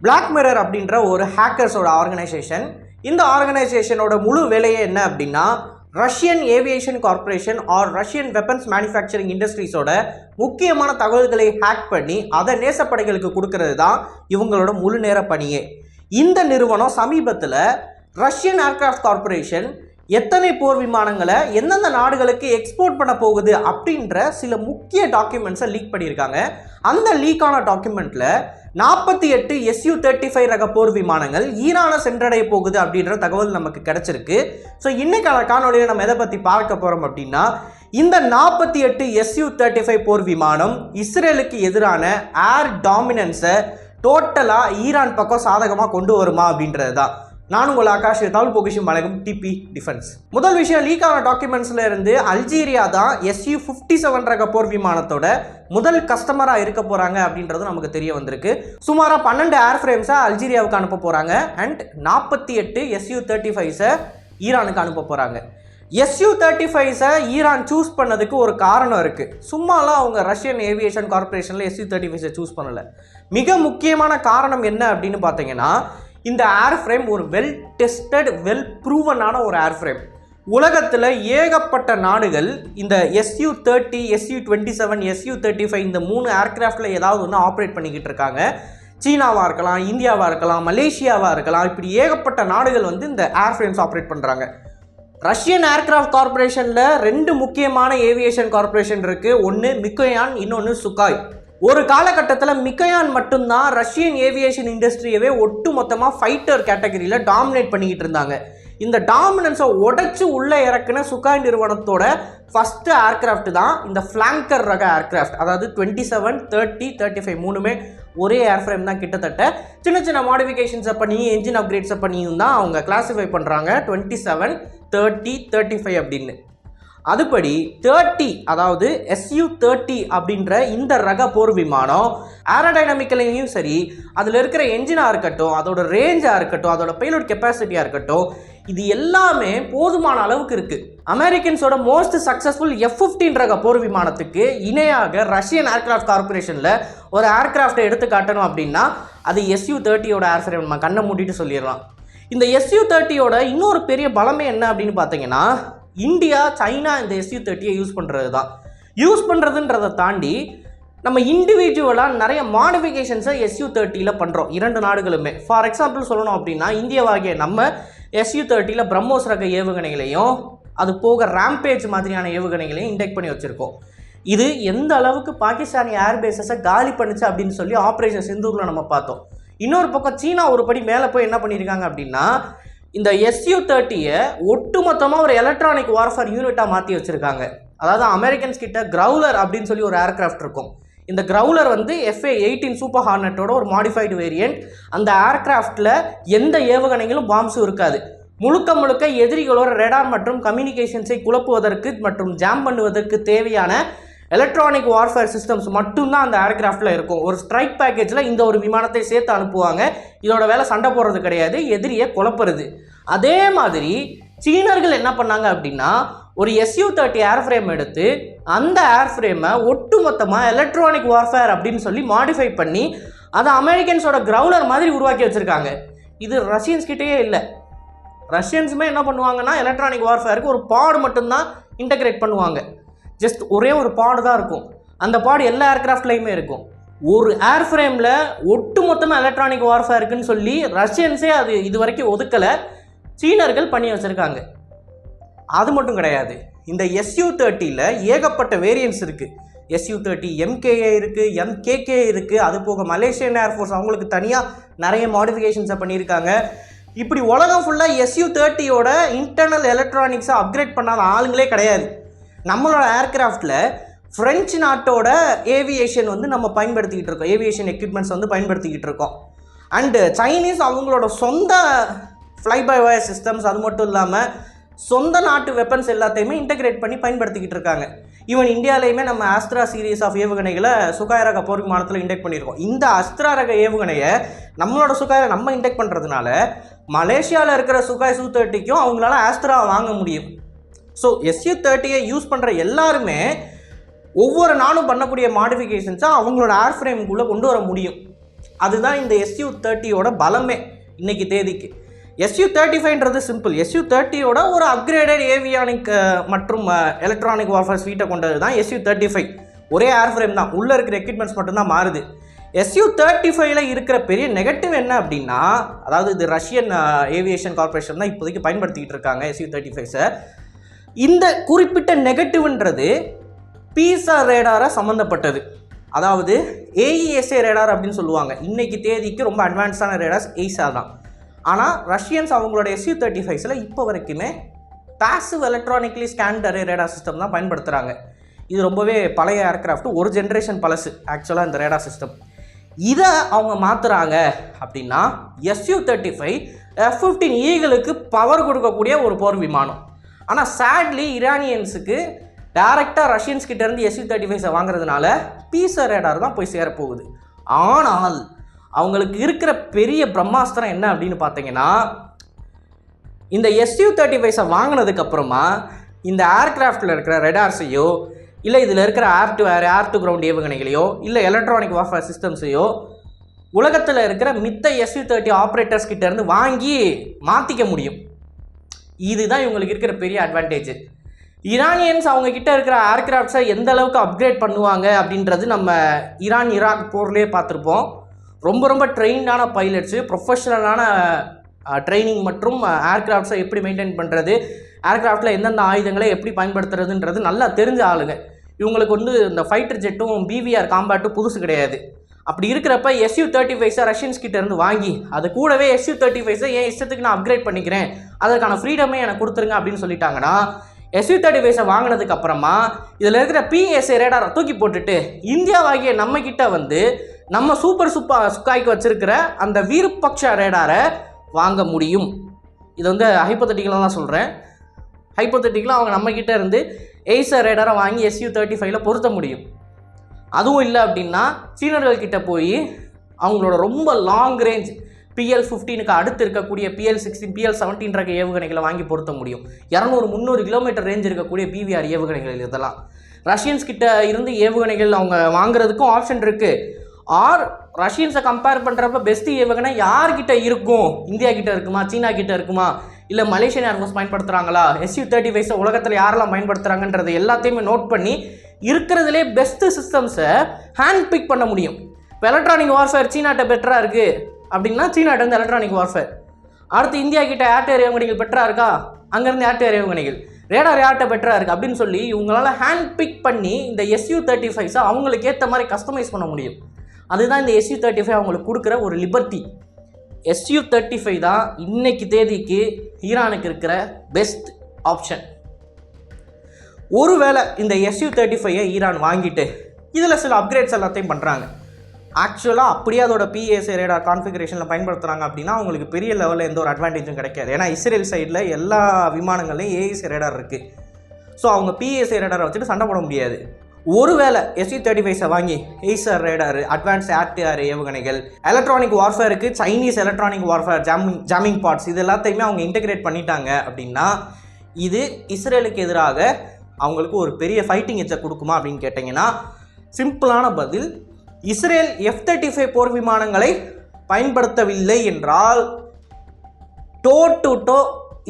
Black mirror அப்படின்ற ஒரு ஹேக்கர்ஸோட organisation. இந்த ஆர்கனைசேஷனோட முழு வேலையே என்ன அப்படின்னா, Russian aviation corporation or Russian weapons manufacturing இண்டஸ்ட்ரீஸோட முக்கியமான தகவல்களை ஹேக் பண்ணி அதை நேசப்படைகளுக்கு கொடுக்கறது தான் இவங்களோட முழு நேர பணியே. இந்த நிறுவனம் சமீபத்தில் ரஷ்யன் ஏர்கிராஃப்ட் கார்பரேஷன் எத்தனை போர் விமானங்களை எந்தெந்த நாடுகளுக்கு எக்ஸ்போர்ட் பண்ண போகுது அப்படின்ற சில முக்கிய டாக்குமெண்ட்ஸை லீக் பண்ணியிருக்காங்க. அந்த லீக்கான டாக்குமெண்ட்டில் 48 Su-35 ரக போர் விமானங்கள் ஈரானை சென்றடைய போகுது அப்படின்ற தகவல் நமக்கு கிடைச்சிருக்கு. ஸோ இன்னைக்கான காணொலியில் நம்ம எதை பற்றி பார்க்க போகிறோம் அப்படின்னா, இந்த 48 Su-35 போர் விமானம் இஸ்ரேலுக்கு எதிரான ஏர் டாமினன்ஸை டோட்டலாக ஈரான் பக்கம் சாதகமாக கொண்டு வருமா அப்படின்றது தான். நான் உங்கள் ஆகாஷ், தமிழ் பொக்கிஷம் வழங்கும் டிபி டிஃபென்ஸ். முதல் விஷயம், லீக்கான டாக்குமெண்ட்ஸ்ல இருந்து அல்ஜீரியா தான் Su-57 ரக போர் விமானத்தோட முதல் கஸ்டமராக இருக்க போறாங்க அப்படின்றது நமக்கு தெரிய வந்திருக்கு. சுமாராக 12 ஏர் ஃப்ரேம்ஸை அல்ஜீரியாவுக்கு அனுப்ப போறாங்க அண்ட் 48 Su-35 ஈரானுக்கு அனுப்ப போறாங்க. Su-35 ஈரான் சூஸ் பண்ணதுக்கு ஒரு காரணம் இருக்கு. சும்மாலாம் அவங்க ரஷ்யன் ஏவியேஷன் கார்பரேஷன்ல Su-35 சூஸ் பண்ணல. மிக முக்கியமான காரணம் என்ன அப்படின்னு பார்த்தீங்கன்னா, இந்த ஏர் ஃப்ரேம் ஒரு வெல் டெஸ்டட் வெல் ப்ரூவனான ஒரு ஏர் ஃப்ரேம். உலகத்தில் ஏகப்பட்ட நாடுகள் இந்த Su-30, Su-27, Su-35 இந்த 3 ஏர்கிராஃப்டில் ஏதாவது ஒன்று ஆப்ரேட் பண்ணிக்கிட்டு இருக்காங்க. சீனாவாக இருக்கலாம், இந்தியாவாக இருக்கலாம், மலேசியாவாக இருக்கலாம், இப்படி ஏகப்பட்ட நாடுகள் வந்து இந்த ஏர் ஃப்ரேம்ஸ் ஆப்ரேட் பண்ணுறாங்க. ரஷ்யன் ஏர்கிராஃப்ட் கார்பரேஷனில் 2 முக்கியமான ஏவியேஷன் கார்பரேஷன் இருக்குது. ஒன்று மிக்கோயான், இன்னொன்று சுகாய். ஒரு காலகட்டத்தில் மிக்கோயான் மட்டும்தான் ரஷ்யன் ஏவியேஷன் இண்டஸ்ட்ரியவே ஒட்டு மொத்தமாக ஃபைட்டர் கேட்டகரியில் டாமினேட் பண்ணிக்கிட்டு இருந்தாங்க. இந்த டாமினன்ஸை உடைச்சு உள்ளே இறக்குன சுகாய் நிறுவனத்தோட ஃபஸ்ட்டு ஏர்கிராஃப்ட் தான் இந்த ஃப்ளாங்கர் ரக ஏர்கிராஃப்ட். அதாவது 27, 30, 35 மூணுமே ஒரே ஏர்ஃப்ரேம் தான். கிட்டத்தட்ட சின்ன சின்ன மாடிஃபிகேஷன்ஸை பண்ணி என்ஜின் அப்கிரேட்ஸை பண்ணியும் தான் அவங்க கிளாஸிஃபை பண்ணுறாங்க 27, 30, 35 அப்படின்னு. அதுபடி 30, அதாவது Su-30 அப்படின்ற இந்த ரக போர் விமானம் ஏரோடைனமிக்கலையும் சரி, அதில் இருக்கிற என்ஜினாக இருக்கட்டும், அதோட ரேஞ்சாக இருக்கட்டும், அதோட பெய்லோட் கெப்பாசிட்டியாக இருக்கட்டும், இது எல்லாமே போதுமான அளவுக்கு இருக்குது. அமெரிக்கன்ஸோட மோஸ்ட் சக்ஸஸ்ஃபுல் F-15 ரக போர் விமானத்துக்கு இணையாக ரஷ்யன் ஏர்கிராஃப்ட் கார்பரேஷனில் ஒரு ஏர்கிராஃப்டை எடுத்து காட்டணும் அப்படின்னா அது Su-30யோட ஏர்ஃப்ரேம். நம்ம கண்ணை மூடிட்டு சொல்லிடலாம். இந்த Su-30யோட இன்னொரு பெரிய பலமே என்ன அப்படின்னு பார்த்தீங்கன்னா, இந்தியா, சைனா இந்த Su-30 யூஸ் பண்ணுறது தான். யூஸ் பண்ணுறதுன்றதை தாண்டி நம்ம இண்டிவிஜுவலாக நிறைய மாடிஃபிகேஷன்ஸை Su-30 பண்ணுறோம், 2 நாடுகளுமே. ஃபார் எக்ஸாம்பிள் சொல்லணும் அப்படின்னா, இந்தியாவாகிய நம்ம Su-30 பிரம்மோஸ் ரக ஏவுகணைகளையும் அது போக ராம்பேஜ் மாதிரியான ஏவுகணைகளையும் இன்டெக்ட் பண்ணி வச்சுருக்கோம். இது எந்த அளவுக்கு பாகிஸ்தானி ஏர்பேஸஸை காலி பண்ணுச்சு அப்படின்னு சொல்லி ஆப்ரேஷன் சிந்தூரில் நம்ம பார்த்தோம். இன்னொரு பக்கம் சீனா ஒரு படி மேலே போய் என்ன பண்ணியிருக்காங்க அப்படின்னா, இந்த Su-30 ஒட்டுமொத்தமாக ஒரு எலக்ட்ரானிக் வார்ஃபேர் யூனிட்டாக மாற்றி வச்சுருக்காங்க. அதாவது அமெரிக்கன்ஸ் கிட்ட கிரவுலர் அப்படின்னு சொல்லி ஒரு ஏர்கிராஃப்ட் இருக்கும். இந்த கிரவுலர் வந்து FA-18 சூப்பர் ஹார்னட்டோட ஒரு மாடிஃபைடு வேரியண்ட். அந்த ஏர்கிராஃப்டில் எந்த ஏவுகணைகளும் பாம்ஸும் இருக்காது. முழுக்க முழுக்க எதிரிகளோட ரேடார் மற்றும் கம்யூனிகேஷன்ஸை குழப்புவதற்கு மற்றும் ஜாம் பண்ணுவதற்கு தேவையான எலக்ட்ரானிக் வார்ஃபேர் சிஸ்டம்ஸ் மட்டும்தான் அந்த ஏர்கிராஃப்டில் இருக்கும். ஒரு ஸ்ட்ரைக் பேக்கேஜில் இந்த ஒரு விமானத்தை சேர்த்து அனுப்புவாங்க. இதோட வேலை சண்டை போடுறது கிடையாது, எதிரியை குழப்புறது. அதே மாதிரி சீனர்கள் என்ன பண்ணாங்க அப்படின்னா, ஒரு Su-30 ஏர்ஃப்ரேம் எடுத்து அந்த ஏர்ஃப்ரேமை ஒட்டு மொத்தமாக எலக்ட்ரானிக் வார்ஃபேர் அப்படின்னு சொல்லி மாடிஃபை பண்ணி அதை அமெரிக்கன்ஸோட கிரவுலர் மாதிரி உருவாக்கி வச்சுருக்காங்க. இது ரஷ்யன்ஸ் கிட்டேயே இல்லை. ரஷ்யன்ஸுமே என்ன பண்ணுவாங்கன்னா, எலக்ட்ரானிக் வார்ஃபேருக்கு ஒரு பாடு மட்டும்தான் இன்டகிரேட் பண்ணுவாங்க. ஜஸ்ட் ஒரே ஒரு பாடு தான் இருக்கும். அந்த பாடு எல்லா ஏர்கிராஃப்ட்லையுமே இருக்கும். ஒரு ஏர்ஃப்ரேமில் ஒட்டு மொத்தமாக எலக்ட்ரானிக் வார்ஃபேருக்குன்னு சொல்லி ரஷ்யன்ஸே அது இது வரைக்கும் ஒதுக்கலை, சீனர்கள் பண்ணி வச்சுருக்காங்க. அது மட்டும் கிடையாது, இந்த Su-30 ஏகப்பட்ட வேரியன்ட்ஸ் இருக்குது. Su-30 MKA இருக்குது, MKK இருக்குது. அது போக மலேசியன் ஏர்ஃபோர்ஸ் அவங்களுக்கு தனியாக நிறைய மாடிஃபிகேஷன்ஸை பண்ணியிருக்காங்க. இப்படி உலகம் ஃபுல்லாக Su-30யோட இன்டர்னல் எலக்ட்ரானிக்ஸை அப்கிரேட் பண்ணாத ஆளுங்களே கிடையாது. நம்மளோட ஏர்கிராஃப்டில் ஃப்ரெஞ்சு நாட்டோட ஏவியேஷன் வந்து நம்ம பயன்படுத்திக்கிட்டு இருக்கோம், ஏவியேஷன் எக்யூப்மெண்ட்ஸ் வந்து பயன்படுத்திக்கிட்டு இருக்கோம். அண்டு சைனீஸ் அவங்களோட சொந்த ஃப்ளை பை வயர் சிஸ்டம்ஸ், அது மட்டும் இல்லாமல் சொந்த நாட்டு வெப்பன்ஸ் எல்லாத்தையுமே இன்டகிரேட் பண்ணி பயன்படுத்திக்கிட்டு இருக்காங்க. ஈவன் இந்தியாவிலையுமே நம்ம ஆஸ்த்ரா சீரீஸ் ஆஃப் ஏவுகணைகளை சுகாய் ரக போர் விமானத்தில் இன்டெக்ட் பண்ணியிருக்கோம். இந்த அஸ்த்ரா ரக ஏவுகணையை நம்மளோட சுகாயை நம்ம இன்டெக்ட் பண்ணுறதுனால மலேசியாவில் இருக்கிற சுகாய் Su-30க்கும் அவங்களால ஆஸ்த்ரா வாங்க முடியும். ஸோ Su-30 யூஸ் பண்ணுற எல்லாருமே ஒவ்வொரு நாளும் பண்ணக்கூடிய மாடிஃபிகேஷன்ஸாக அவங்களோட ஏர் ஃப்ரேமுக்குள்ளே கொண்டு வர முடியும். அதுதான் இந்த SU-30யோட பலமே இன்னைக்கு தேதிக்கு. SU-35ன்றது சிம்பிள். SU-30யோட ஒரு அப்கிரேடட் ஏவியானிக் மற்றும் எலக்ட்ரானிக் வார்ஃபேர் ஸ்வீட்டை கொண்டது தான் SU-35. ஒரே ஏர் ஃப்ரேம் தான், உள்ளே இருக்கிற எக்யூப்மெண்ட்ஸ் மட்டும்தான் மாறுது. SU-35ல இருக்கிற பெரிய நெகட்டிவ் என்ன அப்படின்னா, அதாவது இது ரஷ்யன் ஏவியேஷன் கார்பரேஷன் தான் இப்போதைக்கு பயன்படுத்திக்கிட்டு இருக்காங்க SU-35. இந்த குறிப்பிட்ட நெகட்டிவ்ன்றது பீசா ரேடாரை சம்மந்தப்பட்டது. அதாவது AESA ரேடார் அப்படின்னு சொல்லுவாங்க. இன்னைக்கு தேதிக்கு ரொம்ப அட்வான்ஸான ரேடார்ஸ் ESA தான். ஆனால் ரஷ்யன்ஸ் அவங்களோட SU-35ல இப்போ வரைக்குமே passive electronically scanned array radar system தான் பயன்படுத்துகிறாங்க. இது ரொம்பவே பழைய ஏர்க்ராஃப்ட், ஒரு ஜென்ரேஷன் பழசு ஆக்சுவலாக இந்த ரேடார் சிஸ்டம். இதை அவங்க மாற்றுறாங்க அப்படின்னா SU-35 F-15 ஈகிளுக்கு பவர் கொடுக்கக்கூடிய ஒரு போர் விமானம். ஆனால் சேட்லி ஈரானியன்ஸுக்கு டைரெக்டாக ரஷ்யன்ஸ் கிட்டேருந்து SU-35 வாங்குறதுனால பீசா ரேடார் தான் போய் சேரப்போகுது. ஆனால் அவங்களுக்கு இருக்கிற பெரிய பிரம்மாஸ்திரம் என்ன அப்படின்னு பார்த்தீங்கன்னா, இந்த SU-35 வாங்கினதுக்கப்புறமா இந்த ஏர்க்ராஃப்டில் இருக்கிற ரெடார்ஸையோ இல்லை இதில் இருக்கிற ஏர் டு கிரவுண்ட் ஏவுகணைகளையோ இல்லை எலக்ட்ரானிக் வார்ஃபேர் சிஸ்டம்ஸையோ உலகத்தில் இருக்கிற மித்த SU-30 ஆப்ரேட்டர்ஸ் கிட்டேருந்து வாங்கி மாற்றிக்க முடியும். இதுதான் இவங்களுக்கு இருக்கிற பெரிய அட்வான்டேஜ். ஈரானியன்ஸ் அவங்க கிட்ட இருக்கிற ஏர்க்ராஃப்ட்ஸை எந்த அளவுக்கு அப்கிரேட் பண்ணுவாங்க அப்படின்றது நம்ம ஈராக் போர்லேயே பார்த்துருப்போம். ரொம்ப ரொம்ப ட்ரெயின்டான பைலட்ஸு, ப்ரொஃபஷனலான ட்ரைனிங் மற்றும் ஏர்க்ராஃப்ட்ஸை எப்படி மெயின்டைன் பண்ணுறது, ஏர்க்ராஃப்டில் எந்தெந்த ஆயுதங்களை எப்படி பயன்படுத்துறதுன்றது நல்லா தெரிஞ்ச ஆளுங்க. இவங்களுக்கு இந்த ஃபைட்டர் ஜெட்டும் BVR காம்பேட்டும் புதுசு கிடையாது. அப்படி இருக்கிறப்ப SU-35 ரஷ்யன்ஸ் கிட்ட இருந்து வாங்கி அது கூடவே SU-35 என் இஷ்டத்துக்கு நான் அப்கிரேட் பண்ணிக்கிறேன், அதற்கான ஃப்ரீடமே எனக்கு கொடுத்துருங்க அப்படின்னு சொல்லிட்டாங்கன்னா SU-35 வாங்கினதுக்கு அப்புறமா இதில் இருக்கிற PSA ரேடாரை தூக்கி போட்டுட்டு இந்தியாவாகிய நம்ம கிட்ட நம்ம சூப்பர் சுக்காய்க்கு வச்சிருக்கிற அந்த வீரபக்ஷா ரேடாரை வாங்க முடியும். இது ஹைப்போதெட்டிக்கலாக தான் சொல்கிறேன். ஹைப்போதெட்டிக்கலாக அவங்க நம்ம கிட்ட இருந்து ESA ரேடாரை வாங்கி SU-35ல பொருத்த முடியும். அதுவும் இல்லை அப்படின்னா சீனர்கள் கிட்ட போய் அவங்களோட ரொம்ப லாங் ரேஞ்ச் PL-15க்கு அடுத்து இருக்கக்கூடிய PL-16 PL-17 ரக ஏவுகணைகளை வாங்கி பொருத்த முடியும். 200-300 கிலோமீட்டர் ரேஞ்ச் இருக்கக்கூடிய BVR ஏவுகணைகள். இதெல்லாம் ரஷ்யன்ஸ் கிட்ட இருந்து ஏவுகணைகள் அவங்க வாங்குறதுக்கும் ஆப்ஷன் இருக்குது. ஆர் ரஷ்யன்ஸை கம்பேர் பண்ணுறப்ப பெஸ்ட் ஏவுகணை யார்கிட்ட இருக்கும், இந்தியா கிட்ட இருக்குமா, சீனா கிட்ட இருக்குமா, இல்லை மலேசியன் ஏர்ஃபோர்ஸ் பயன்படுத்துகிறாங்களா, SU-35 உலகத்தில் யாரெல்லாம் பயன்படுத்துகிறாங்கன்றது எல்லாத்தையுமே நோட் பண்ணி இருக்கிறதுலே பெஸ்ட்டு சிஸ்டம்ஸை ஹேண்ட் பிக் பண்ண முடியும். இப்போ எலக்ட்ரானிக் வார்ஃபேர் சீனாட்ட பெட்டராக இருக்குது அப்படின்னா சீனாட்ட இருந்து எலக்ட்ரானிக் வார்ஃபேர். அடுத்து இந்தியா கிட்ட ஏர்டேர் ஏவுகணைகள் பெட்டராக இருக்கா, அங்கேருந்து ஏர்டேர் ஏவுகணைகள், ரேடார் யார்கிட்ட பெட்டராக இருக்குது அப்படின்னு சொல்லி இவங்களால ஹேண்ட் பிக் பண்ணி இந்த SU-35 அவங்களுக்கு ஏற்ற மாதிரி கஸ்டமைஸ் பண்ண முடியும். அதுதான் இந்த SU-35 அவங்களுக்கு கொடுக்குற ஒரு லிபர்ட்டி. SU-35 தான் இன்னைக்கு தேதிக்கு ஈரானுக்கு இருக்கிற பெஸ்ட் ஆப்ஷன். ஒருவேளை இந்த SU-35 ஈரான் வாங்கிட்டு இதில் சில அப்கிரேட்ஸ் எல்லாத்தையும் பண்ணுறாங்க, ஆக்சுவலாக அப்படியே அதோட PSA ரேடார் கான்ஃபிகரேஷனில் பயன்படுத்துகிறாங்க அப்படின்னா அவங்களுக்கு பெரிய லெவலில் எந்த ஒரு அட்வான்டேஜும் கிடைக்காது. ஏன்னா இஸ்ரேல் சைடில் எல்லா விமானங்கள்லையும் AESA ரேடார் இருக்குது. ஸோ அவங்க PSA ரேடாரை வச்சுட்டு சண்டை போட முடியாது. ஒருவேளை SU-35 வாங்கி ESA ரேடார், அட்வான்ஸ் ஏர் ஏவுகணைகள், எலக்ட்ரானிக் வார்ஃபேருக்கு Chinese electronic warfare jamming parts இது எல்லாத்தையுமே அவங்க இன்டெகிரேட் பண்ணிட்டாங்க அப்படின்னா இது இஸ்ரேலுக்கு எதிராக அவங்களுக்கு ஒரு பெரிய ஃபைட்டிங் எட்ஜை கொடுக்குமா அப்படின்னு கேட்டிங்கன்னா சிம்பிளான பதில், இஸ்ரேல் F-35 போர் விமானங்களை பயன்படுத்தவில்லை என்றால் டோ டு டோ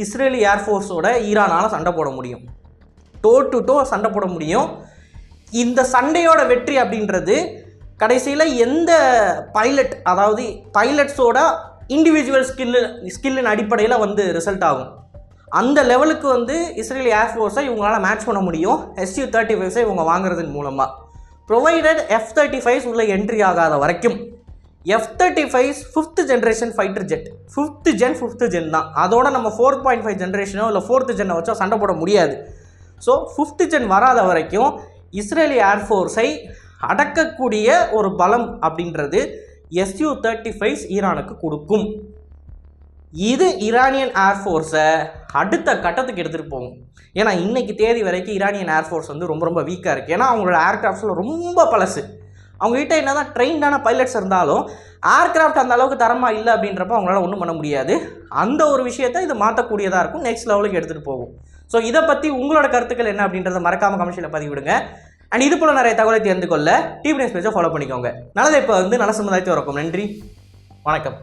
இஸ்ரேலி ஏர்ஃபோர்ஸோட ஈரானால் சண்டை போட முடியும். டோ டு டோ சண்டை போட முடியும். இந்த சண்டையோட வெற்றி அப்படின்றது கடைசியில் எந்த பைலட், அதாவது பைலட்ஸோட இண்டிவிஜுவல் ஸ்கில்லின் அடிப்படையில் ரிசல்ட் ஆகும். அந்த லெவலுக்கு இஸ்ரேலி ஏர்ஃபோர்ஸை இவங்களால் மேட்ச் பண்ண முடியும் SU-35 இவங்க வாங்குறதன் மூலமாக. ப்ரொவைடட் F-35 உள்ள என்ட்ரி ஆகாத வரைக்கும் F-35 5th generation fighter jet, 5th gen தான். அதோட நம்ம 4.5 ஜென்ரேஷனோ இல்லை 4th ஜென்னை வச்சோ சண்டை போட முடியாது. ஸோ 5th ஜென் வராத வரைக்கும் இஸ்ரேலி ஏர்ஃபோர்ஸை அடக்கக்கூடிய ஒரு பலம் அப்படின்றது SU-35 ஈரானுக்கு கொடுக்கும். இது ஈரானியன் ஏர்ஃபோர்ஸை அடுத்த கட்டத்துக்கு எடுத்துகிட்டு போகும். ஏன்னா இன்றைக்கி தேதி வரைக்கும் ஈரானியன் ஏர்ஃபோர்ஸ் ரொம்ப ரொம்ப வீக்காக இருக்குது. ஏன்னா அவங்களோட ஏர்க்ராஃப்ட்ஸில் ரொம்ப பழசு. அவங்ககிட்ட என்ன தான் ட்ரெயின்டான பைலட்ஸ் இருந்தாலும் ஏர்க்ராஃப்ட் அந்த அளவுக்கு தரமாக இல்லை அப்படின்றப்ப அவங்களால ஒன்றும் பண்ண முடியாது. அந்த ஒரு விஷயத்தை இது மாற்றக்கூடியதாக இருக்கும், நெக்ஸ்ட் லெவலுக்கு எடுத்துகிட்டு போகும். ஸோ இதை பற்றி உங்களோட கருத்துக்கள் என்ன அப்படின்றத மறக்காமல் கமெண்ட்ஸில் பதிவிடுங்க. அண்ட் இது போல நிறைய தகவலை தெரிந்து கொள்ள டிவி நியூஸ் பேஜை ஃபாலோ பண்ணிக்கோங்க. நல்லதை இப்போ நல்ல சமுதாயத்தை வரக்கும். நன்றி, வணக்கம்.